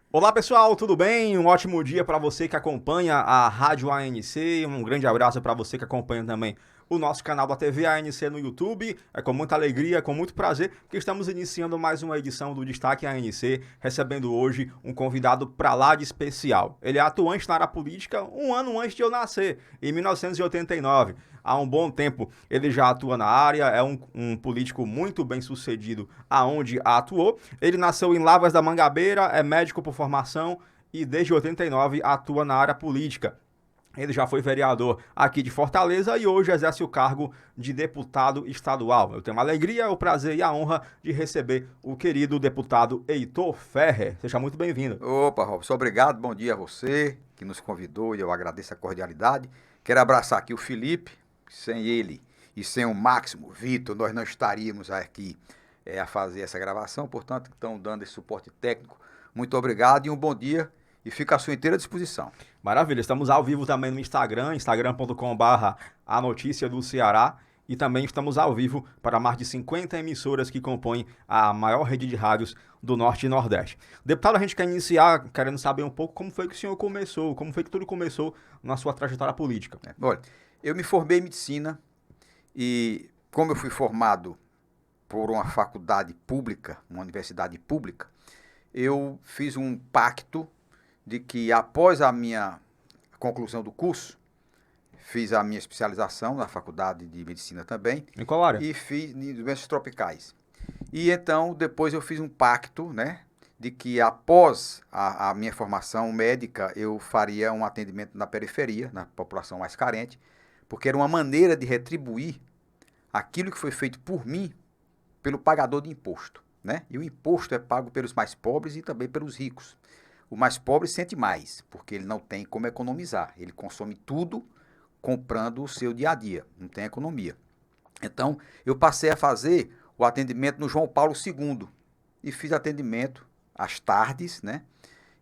Olá pessoal, tudo bem? Um ótimo dia para você que acompanha a Rádio ANC. Um grande abraço para você que acompanha também o nosso canal da TV ANC no YouTube. É com muita alegria, com muito prazer que estamos iniciando mais uma edição do Destaque ANC, recebendo hoje um convidado para lá de especial. Ele é atuante na área política um ano antes de eu nascer, em 1989. Há um bom tempo ele já atua na área, é um político muito bem sucedido aonde atuou. Ele nasceu em Lavras da Mangabeira, é médico por formação e desde 89 atua na área política. Ele já foi vereador aqui de Fortaleza e hoje exerce o cargo de deputado estadual. Eu tenho a alegria, o prazer e a honra de receber o querido deputado Heitor Ferrer. Seja muito bem-vindo. Opa, Robson, obrigado. Bom dia a você que nos convidou e eu agradeço a cordialidade. Quero abraçar aqui o Felipe, sem ele e sem o Máximo, Vitor, nós não estaríamos aqui a fazer essa gravação, portanto, estão dando esse suporte técnico. Muito obrigado e um bom dia e fica à sua inteira disposição. Maravilha, estamos ao vivo também no Instagram, instagram.com/a notícia do Ceará. E também estamos ao vivo para mais de 50 emissoras que compõem a maior rede de rádios do Norte e Nordeste. Deputado, a gente quer iniciar querendo saber um pouco como foi que o senhor começou, como foi que tudo começou na sua trajetória política. Olha, eu me formei em medicina e como eu fui formado por uma faculdade pública, uma universidade pública, eu fiz um pacto de que após a minha conclusão do curso, fiz a minha especialização na faculdade de medicina também Em qual área? e fiz em doenças tropicais. E então depois eu fiz um pacto, né, de que após a minha formação médica eu faria um atendimento na periferia, na população mais carente, porque era uma maneira de retribuir aquilo que foi feito por mim pelo pagador de imposto, né? E o imposto é pago pelos mais pobres e também pelos ricos. O mais pobre sente mais, porque ele não tem como economizar. Ele consome tudo comprando o seu dia a dia, não tem economia. Então, eu passei a fazer o atendimento no João Paulo II e fiz atendimento às tardes, né?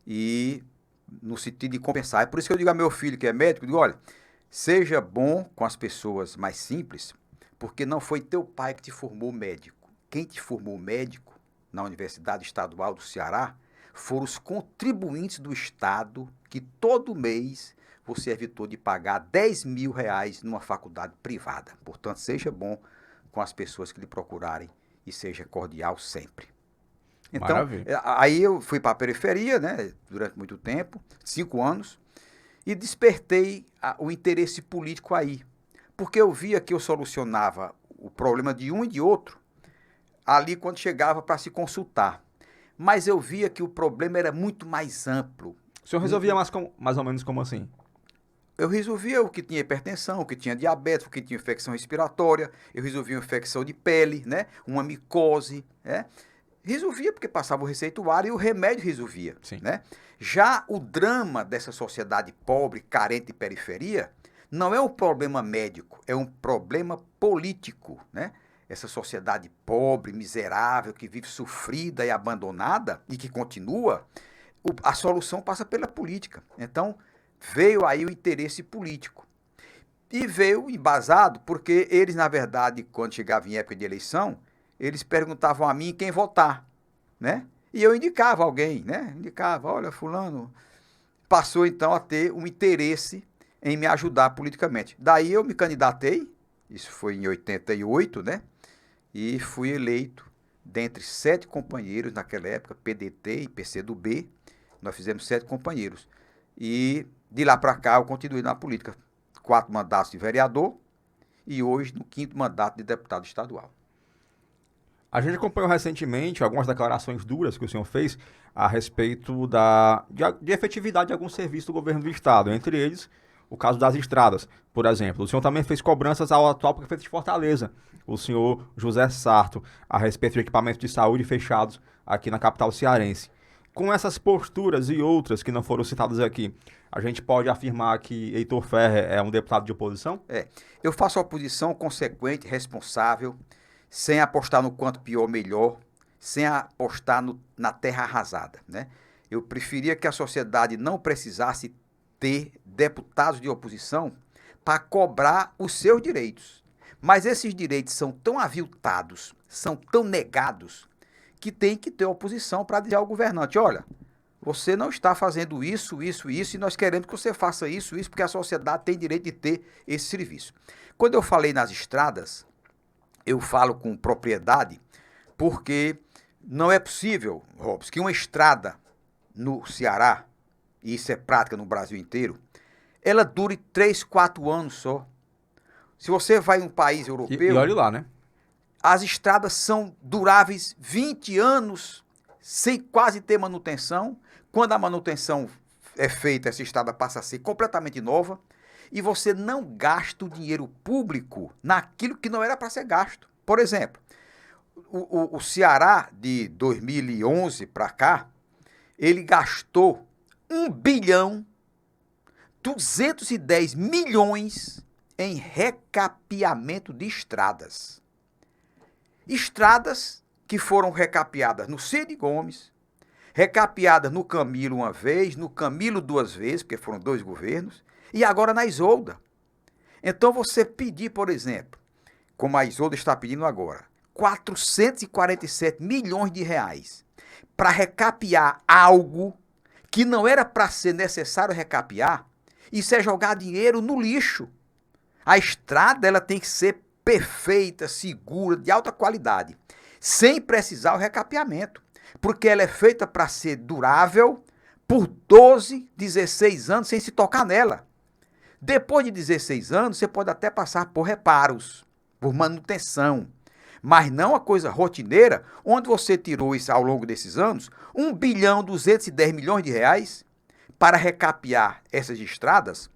E no sentido de compensar. É por isso que eu digo a meu filho, que é médico, eu digo, olha, seja bom com as pessoas mais simples, porque não foi teu pai que te formou médico. Quem te formou médico na Universidade Estadual do Ceará foram os contribuintes do Estado que todo mês você evitou de pagar R$ 10.000 numa faculdade privada. Portanto, seja bom com as pessoas que lhe procurarem e seja cordial sempre. Então, Maravilha. aí eu fui para a periferia, né, durante muito tempo, 5 anos, e despertei o interesse político aí. Porque eu via que eu solucionava o problema de um e de outro ali quando chegava para se consultar. Mas eu via que o problema era muito mais amplo. O senhor resolvia mais ou menos como assim? Eu resolvia o que tinha hipertensão, o que tinha diabetes, o que tinha infecção respiratória, eu resolvia uma infecção de pele, né? Uma micose, né? Resolvia porque passava o receituário e o remédio resolvia, Sim. né? Já o drama dessa sociedade pobre, carente de periferia, não é um problema médico, é um problema político, né? Essa sociedade pobre, miserável, que vive sofrida e abandonada e que continua, a solução passa pela política. Então, veio aí o interesse político. E veio embasado porque eles, na verdade, quando chegava em época de eleição, eles perguntavam a mim quem votar, né? E eu indicava alguém, né? Indicava, olha, fulano. Passou então a ter um interesse em me ajudar politicamente. Daí eu me candidatei, isso foi em 88, né? E fui eleito dentre 7 companheiros naquela época, PDT e PCdoB, nós fizemos 7 companheiros. E de lá para cá eu continuei na política. 4 mandatos de vereador e hoje no 5º mandato de deputado estadual. A gente acompanhou recentemente algumas declarações duras que o senhor fez a respeito de efetividade de alguns serviços do governo do estado, entre eles o caso das estradas, por exemplo. O senhor também fez cobranças ao atual prefeito de Fortaleza, o senhor José Sarto, a respeito de equipamentos de saúde fechados aqui na capital cearense. Com essas posturas e outras que não foram citadas aqui, a gente pode afirmar que Heitor Ferrer é um deputado de oposição? Eu faço oposição consequente, responsável, sem apostar no quanto pior melhor, sem apostar na terra arrasada, né? Eu preferia que a sociedade não precisasse ter deputados de oposição para cobrar os seus direitos. Mas esses direitos são tão aviltados, são tão negados, que tem que ter oposição para dizer ao governante, olha, você não está fazendo isso, e nós queremos que você faça isso, porque a sociedade tem direito de ter esse serviço. Quando eu falei nas estradas, eu falo com propriedade, porque não é possível, Robson, que uma estrada no Ceará, e isso é prática no Brasil inteiro, ela dure 3, 4 anos só. Se você vai em um país europeu... E olhe lá, né? As estradas são duráveis 20 anos, sem quase ter manutenção. Quando a manutenção é feita, essa estrada passa a ser completamente nova. E você não gasta o dinheiro público naquilo que não era para ser gasto. Por exemplo, o Ceará, de 2011 para cá, ele gastou 1.210 bilhões em recapeamento de estradas. Estradas que foram recapeadas no Cid Gomes, recapeadas no Camilo uma vez, no Camilo 2 vezes, porque foram 2 governos, e agora na Isolda. Então você pedir, por exemplo, como a Isolda está pedindo agora, 447 milhões de reais para recapear algo que não era para ser necessário recapear, isso é jogar dinheiro no lixo. A estrada ela tem que ser perfeita, segura, de alta qualidade, sem precisar o recapeamento, porque ela é feita para ser durável por 12, 16 anos sem se tocar nela. Depois de 16 anos, você pode até passar por reparos, por manutenção, mas não a coisa rotineira, onde você tirou isso ao longo desses anos, 1.210 bilhões de reais para recapear essas estradas,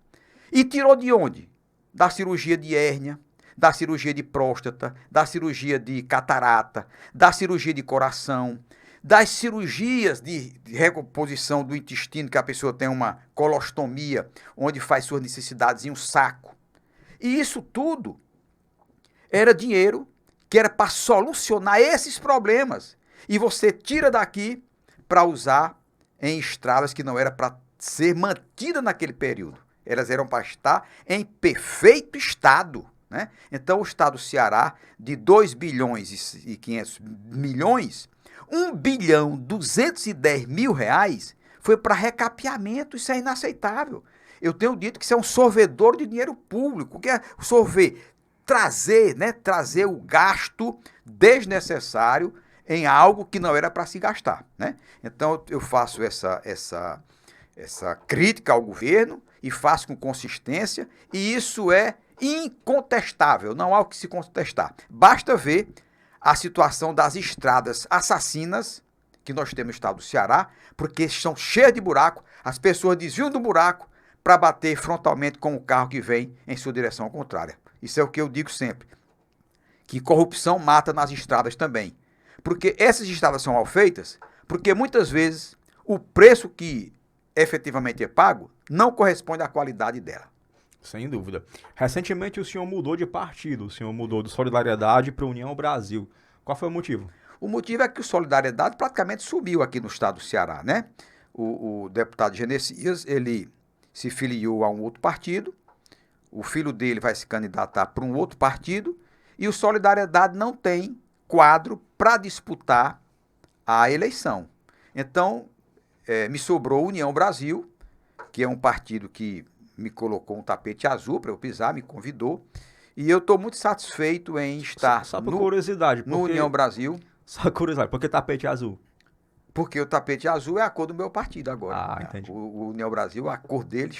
e tirou de onde? Da cirurgia de hérnia, da cirurgia de próstata, da cirurgia de catarata, da cirurgia de coração, das cirurgias de recomposição do intestino, que a pessoa tem uma colostomia, onde faz suas necessidades em um saco. E isso tudo era dinheiro que era para solucionar esses problemas. E você tira daqui para usar em estradas que não era para ser mantida naquele período. Elas eram para estar em perfeito estado. Né? Então, o estado do Ceará, de 2 bilhões e 500 milhões, 1.210 mil reais foi para recapeamento. Isso é inaceitável. Eu tenho dito que isso é um sorvedor de dinheiro público, que é trazer o gasto desnecessário em algo que não era para se gastar. Né? Então, eu faço essa crítica ao governo e faço com consistência, e isso é incontestável, não há o que se contestar. Basta ver a situação das estradas assassinas que nós temos no estado do Ceará, porque estão cheias de buraco, as pessoas desviam do buraco para bater frontalmente com o carro que vem em sua direção contrária. Isso é o que eu digo sempre, que corrupção mata nas estradas também. Porque essas estradas são mal feitas, porque muitas vezes o preço que efetivamente é pago não corresponde à qualidade dela. Sem dúvida. Recentemente o senhor mudou de partido, o senhor mudou do Solidariedade para União Brasil. Qual foi o motivo? O motivo é que o Solidariedade praticamente subiu aqui no estado do Ceará, né? O deputado Genesias, ele se filiou a um outro partido, o filho dele vai se candidatar para um outro partido, e o Solidariedade não tem quadro para disputar a eleição. Então, me sobrou União Brasil, que é um partido que me colocou um tapete azul para eu pisar, me convidou, e eu estou muito satisfeito em estar só por curiosidade, no União Brasil. Só curiosidade, por que tapete azul? Porque o tapete azul é a cor do meu partido agora. Ah, entendi. O União Brasil, a cor dele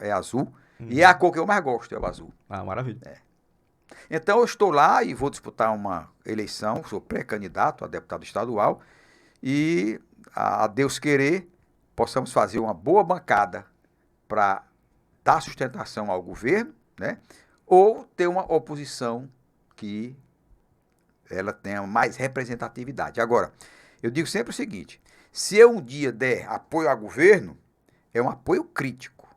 é azul, e é a cor que eu mais gosto, é o azul. Ah, maravilha. Então eu estou lá e vou disputar uma eleição, sou pré-candidato a deputado estadual, e a Deus querer, possamos fazer uma boa bancada para dar sustentação ao governo, né? Ou ter uma oposição que ela tenha mais representatividade. Agora, eu digo sempre o seguinte, se eu um dia der apoio ao governo, é um apoio crítico,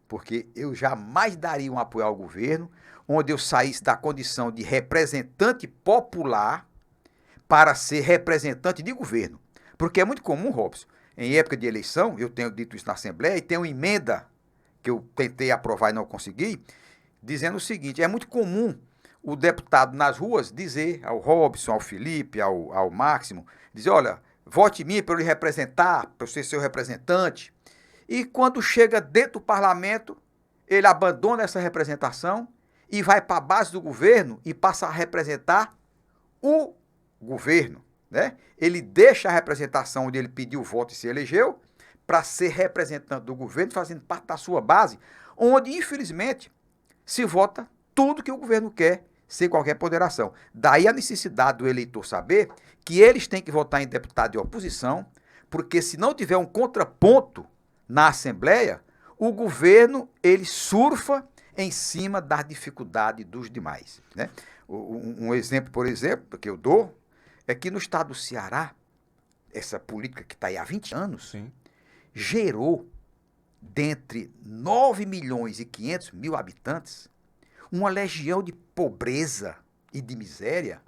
porque eu jamais daria um apoio ao governo onde eu saísse da condição de representante popular para ser representante de governo. Porque é muito comum, Robson, em época de eleição, eu tenho dito isso na Assembleia, e tem uma emenda que eu tentei aprovar e não consegui, dizendo o seguinte, é muito comum o deputado nas ruas dizer ao Robson, ao Felipe, ao Máximo, dizer, olha, vote em mim para eu lhe representar, para eu ser seu representante. E quando chega dentro do parlamento, ele abandona essa representação e vai para a base do governo e passa a representar o governo, né? Ele deixa a representação onde ele pediu o voto e se elegeu para ser representante do governo, fazendo parte da sua base, onde, infelizmente, se vota tudo que o governo quer, sem qualquer ponderação. Daí a necessidade do eleitor saber que eles têm que votar em deputado de oposição, porque se não tiver um contraponto na Assembleia, o governo ele surfa em cima das dificuldades dos demais, né? Um exemplo, por exemplo, que eu dou, é que no estado do Ceará, essa política que está aí há 20 anos, Sim. gerou, dentre 9 milhões e 500 mil habitantes, uma legião de pobreza e de miséria,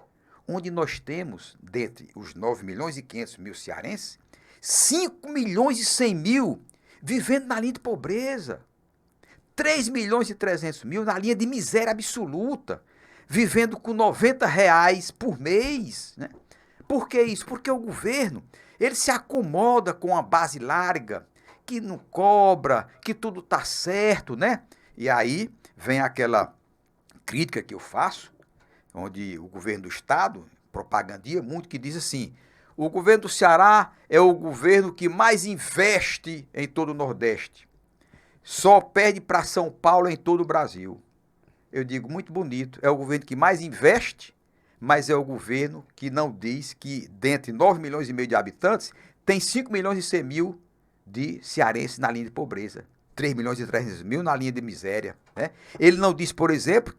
onde nós temos, dentre os 9 milhões e 500 mil cearenses, 5 milhões e 100 mil vivendo na linha de pobreza, 3 milhões e 300 mil na linha de miséria absoluta, vivendo com R$ 90 por mês, né? Por que isso? Porque o governo, ele se acomoda com a base larga, que não cobra, que tudo está certo, né? E aí vem aquela crítica que eu faço, onde o governo do estado propagandia muito, que diz assim: o governo do Ceará é o governo que mais investe em todo o Nordeste. Só perde para São Paulo em todo o Brasil. Eu digo, muito bonito, é o governo que mais investe, mas é o governo que não diz que, dentre 9 milhões e meio de habitantes, tem 5 milhões e 100 mil de cearenses na linha de pobreza, 3 milhões e 300 mil na linha de miséria, né? Ele não diz, por exemplo,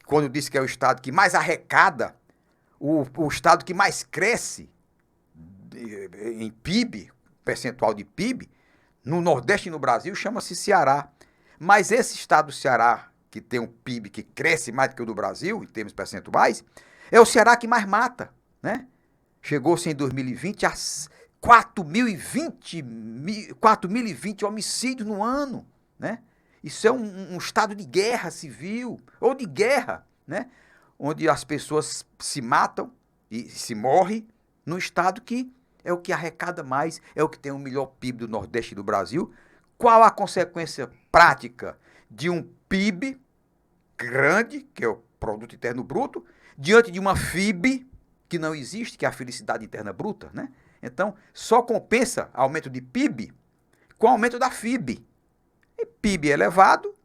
quando diz que é o estado que mais arrecada, o estado que mais cresce em PIB, percentual de PIB, no Nordeste e no Brasil, chama-se Ceará. Mas esse estado do Ceará, que tem um PIB que cresce mais do que o do Brasil, em termos percentuais, é o Ceará que mais mata, né? Chegou-se em 2020 a 4.020 homicídios no ano, né? Isso é um estado de guerra civil, ou de guerra, né? Onde as pessoas se matam e se morrem num estado que é o que arrecada mais, é o que tem o melhor PIB do Nordeste e do Brasil. Qual a consequência prática de um PIB grande, que é o Produto Interno Bruto, diante de uma FIB que não existe, que é a Felicidade Interna Bruta, né? Então, só compensa aumento de PIB com aumento da FIB. E PIB elevado,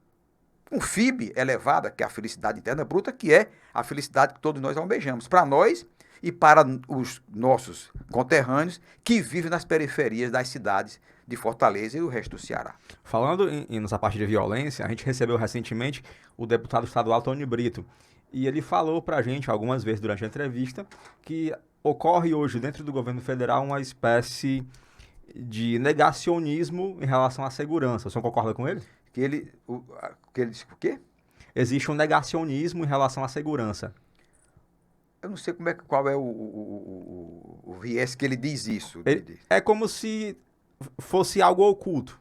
com FIB elevada, que é a Felicidade Interna Bruta, que é a felicidade que todos nós almejamos, para nós e para os nossos conterrâneos que vivem nas periferias das cidades de Fortaleza e o resto do Ceará. Falando nessa parte de violência, a gente recebeu recentemente o deputado estadual Tony Brito. E ele falou pra gente algumas vezes durante a entrevista que ocorre hoje dentro do governo federal uma espécie de negacionismo em relação à segurança. O senhor concorda com ele? Que ele disse o quê? Existe um negacionismo em relação à segurança. Eu não sei qual é o viés que ele diz isso. É como se fosse algo oculto.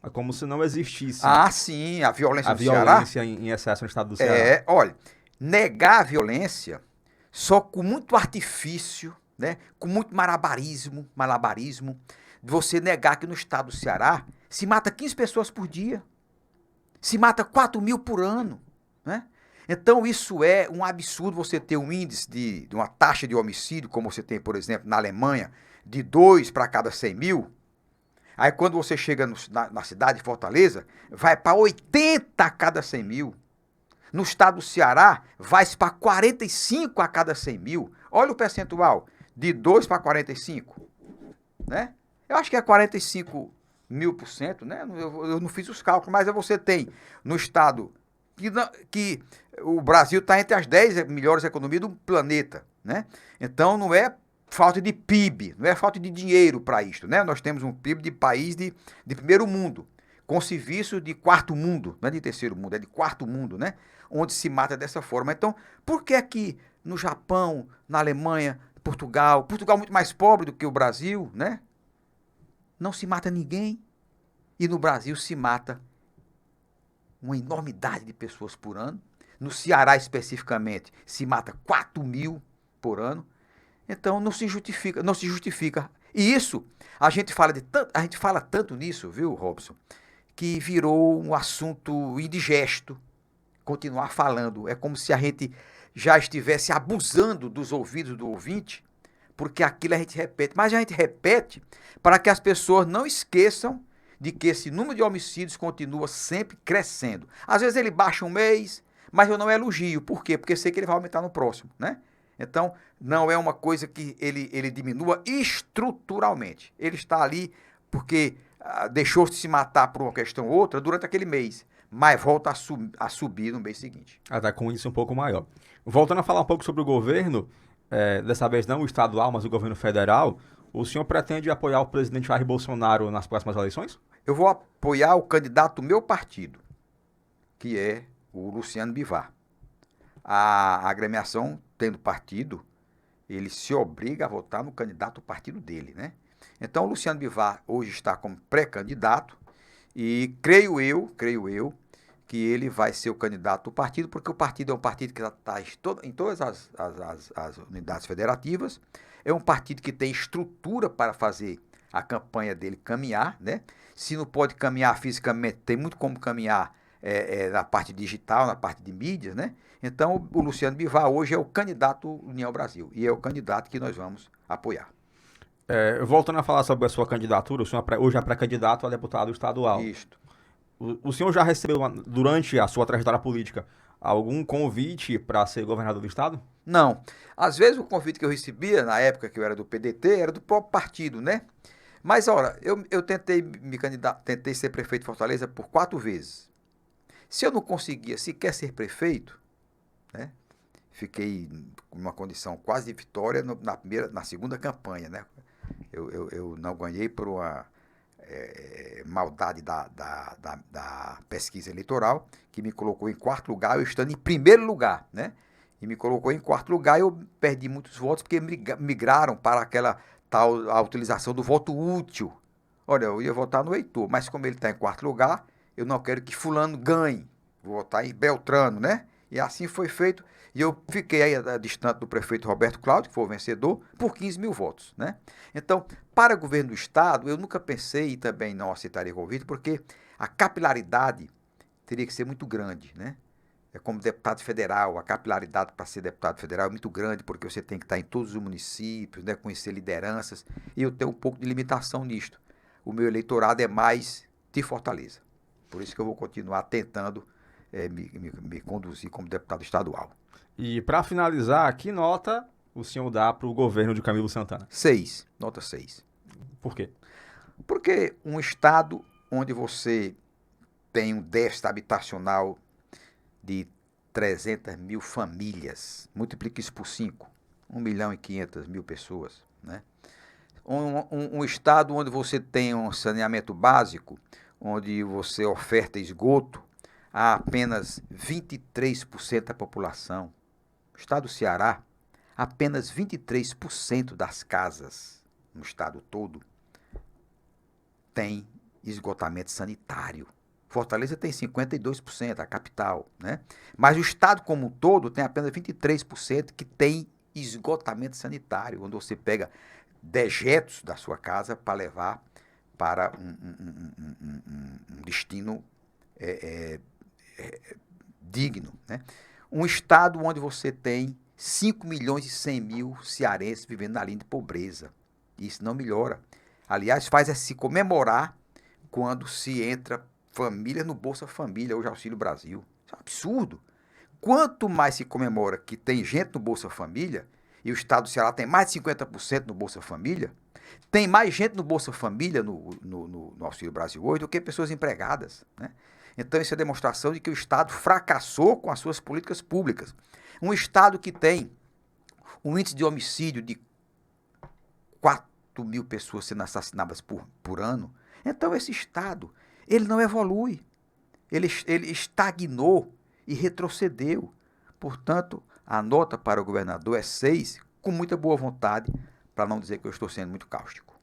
É como se não existisse Ah, sim, a violência a no Ceará. violência em excesso no estado do Ceará. Olha, negar a violência só com muito artifício, né? Com muito malabarismo, você negar que no estado do Ceará se mata 15 pessoas por dia, se mata 4 mil por ano, né? Então isso é um absurdo, você ter um índice de uma taxa de homicídio, como você tem, por exemplo, na Alemanha, de 2 para cada 100 mil. Aí quando você chega na cidade de Fortaleza, vai para 80 a cada 100 mil. No estado do Ceará, vai-se para 45 a cada 100 mil. Olha o percentual, de 2 para 45, né? Eu acho que é 45.000%, né? Eu não fiz os cálculos, mas você tem no estado que o Brasil está entre as 10 melhores economias do planeta, né? Então não é falta de PIB, não é falta de dinheiro para isto, né? Nós temos um PIB de país de primeiro mundo, com serviço de quarto mundo, não é de terceiro mundo, é de quarto mundo, né? Onde se mata dessa forma. Então, por que aqui no Japão, na Alemanha, Portugal muito mais pobre do que o Brasil, né? Não se mata ninguém, e no Brasil se mata uma enormidade de pessoas por ano. No Ceará, especificamente, se mata 4 mil por ano. Então não se justifica, não se justifica. E isso, a gente fala tanto nisso, viu, Robson, que virou um assunto indigesto continuar falando. É como se a gente já estivesse abusando dos ouvidos do ouvinte, porque aquilo a gente repete. Mas a gente repete para que as pessoas não esqueçam de que esse número de homicídios continua sempre crescendo. Às vezes ele baixa um mês, mas eu não elogio. Por quê? Porque sei que ele vai aumentar no próximo, né? Então, não é uma coisa que ele diminua estruturalmente. Ele está ali porque deixou de se matar por uma questão ou outra durante aquele mês, mas volta a subir no mês seguinte. Tá com isso um pouco maior. Voltando a falar um pouco sobre o governo, dessa vez não o estadual, mas o governo federal, o senhor pretende apoiar o presidente Jair Bolsonaro nas próximas eleições? Eu vou apoiar o candidato do meu partido, que é o Luciano Bivar. A agremiação, tendo partido, ele se obriga a votar no candidato do partido dele, né? Então, o Luciano Bivar hoje está como pré-candidato e creio eu, que ele vai ser o candidato do partido, porque o partido é um partido que está em todas as unidades federativas, é um partido que tem estrutura para fazer a campanha dele caminhar, né? Se não pode caminhar fisicamente, tem muito como caminhar na parte digital, na parte de mídias, né? Então, o Luciano Bivar hoje é o candidato União Brasil e é o candidato que nós vamos apoiar. Voltando a falar sobre a sua candidatura, o senhor hoje é pré-candidato a deputado estadual. Isto. O senhor já recebeu, durante a sua trajetória política, algum convite para ser governador do estado? Não. Às vezes o convite que eu recebia, na época que eu era do PDT, era do próprio partido, né? Mas, ora, eu tentei me candidatar, tentei ser prefeito de Fortaleza por 4 vezes. Se eu não conseguia sequer ser prefeito, né? Fiquei com uma condição quase de vitória na segunda campanha, né? Eu não ganhei por uma maldade da pesquisa eleitoral, que me colocou em 4º lugar, eu estando em 1º lugar, né? E me colocou em 4º lugar e eu perdi muitos votos, porque migraram para aquela tal a utilização do voto útil. Olha, eu ia votar no Heitor, mas como ele está em 4º lugar, eu não quero que fulano ganhe, vou votar em Beltrano, né? E assim foi feito, e eu fiquei aí distante do prefeito Roberto Cláudio, que foi o vencedor, por 15 mil votos, né? Então, para o governo do estado, eu nunca pensei e também não aceitaria convite, porque a capilaridade teria que ser muito grande, né? É como deputado federal, a capilaridade para ser deputado federal é muito grande, porque você tem que estar em todos os municípios, né, conhecer lideranças, e eu tenho um pouco de limitação nisto. O meu eleitorado é mais de Fortaleza. Por isso que eu vou continuar tentando me conduzir como deputado estadual. E para finalizar, que nota o senhor dá para o governo de Camilo Santana? 6, nota 6. Por quê? Porque um estado onde você tem um déficit habitacional de 300 mil famílias, multiplique isso por 5, 1.500.000 pessoas, né? Um estado onde você tem um saneamento básico, onde você oferta esgoto a apenas 23% da população. No estado do Ceará, apenas 23% das casas no estado todo tem esgotamento sanitário. Fortaleza tem 52%, a capital, né? Mas o estado como um todo tem apenas 23% que tem esgotamento sanitário, onde você pega dejetos da sua casa para levar para um destino digno, né? Um estado onde você tem 5.100.000 cearenses vivendo na linha de pobreza. Isso não melhora. Aliás, faz se comemorar quando se entra família no Bolsa Família, hoje Auxílio Brasil. Isso é um absurdo. Quanto mais se comemora que tem gente no Bolsa Família, e o estado do Ceará tem mais de 50% no Bolsa Família, tem mais gente no Bolsa Família, no Auxílio Brasil hoje, do que pessoas empregadas, né? Então, isso é demonstração de que o Estado fracassou com as suas políticas públicas. Um Estado que tem um índice de homicídio de 4.000 pessoas sendo assassinadas por ano. Então, esse Estado, ele não evolui. Ele estagnou e retrocedeu. Portanto, a nota para o governador é 6, com muita boa vontade, para não dizer que eu estou sendo muito cáustico.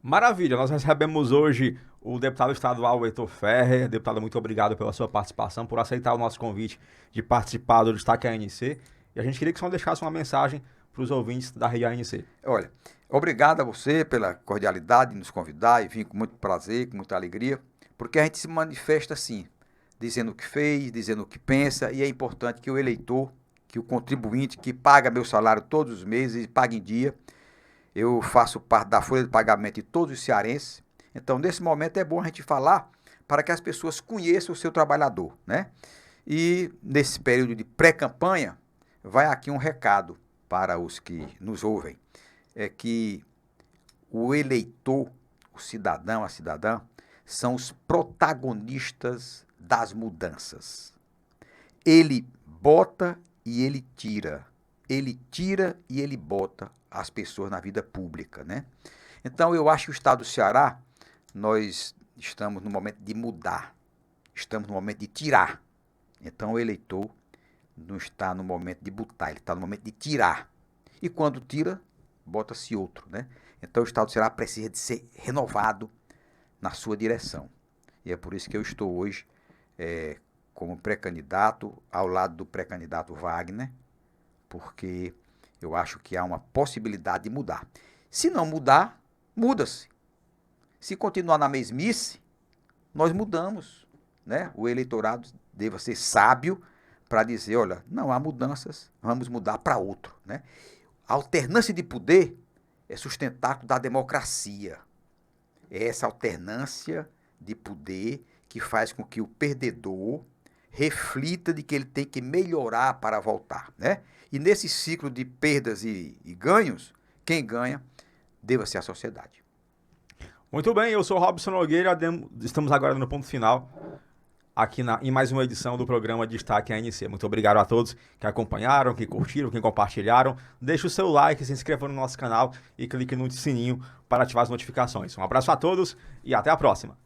Maravilha, nós recebemos hoje o deputado estadual Heitor Ferrer. Deputado, muito obrigado pela sua participação, por aceitar o nosso convite de participar do Destaque ANC. E a gente queria que o senhor deixasse uma mensagem para os ouvintes da Rede ANC. Olha, obrigado a você pela cordialidade de nos convidar e vim com muito prazer, com muita alegria, porque a gente se manifesta assim, dizendo o que fez, dizendo o que pensa, e é importante que o eleitor, que o contribuinte, que paga meu salário todos os meses e paga em dia, eu faço parte da folha de pagamento de todos os cearenses, então nesse momento é bom a gente falar para que as pessoas conheçam o seu trabalhador, né? E nesse período de pré-campanha, vai aqui um recado para os que nos ouvem, é que o eleitor, o cidadão, a cidadã, são os protagonistas das mudanças. Ele bota e ele tira e ele bota as pessoas na vida pública, né? Então eu acho que o estado do Ceará, nós estamos no momento de mudar, estamos no momento de tirar. Então o eleitor não está no momento de botar, ele está no momento de tirar. E quando tira, bota-se outro, né? Então o estado do Ceará precisa de ser renovado na sua direção. E é por isso que eu estou hoje como pré-candidato, ao lado do pré-candidato Wagner, porque eu acho que há uma possibilidade de mudar. Se não mudar, muda-se. Se continuar na mesmice, nós mudamos, né? O eleitorado deva ser sábio para dizer, olha, não há mudanças, vamos mudar para outro, né? A alternância de poder é sustentáculo da democracia. É essa alternância de poder que faz com que o perdedor reflita de que ele tem que melhorar para voltar, né? E nesse ciclo de perdas e ganhos, quem ganha deva ser a sociedade. Muito bem, eu sou Robson Nogueira, estamos agora no ponto final, aqui em mais uma edição do programa Destaque ANC. Muito obrigado a todos que acompanharam, que curtiram, que compartilharam. Deixe o seu like, se inscreva no nosso canal e clique no sininho para ativar as notificações. Um abraço a todos e até a próxima.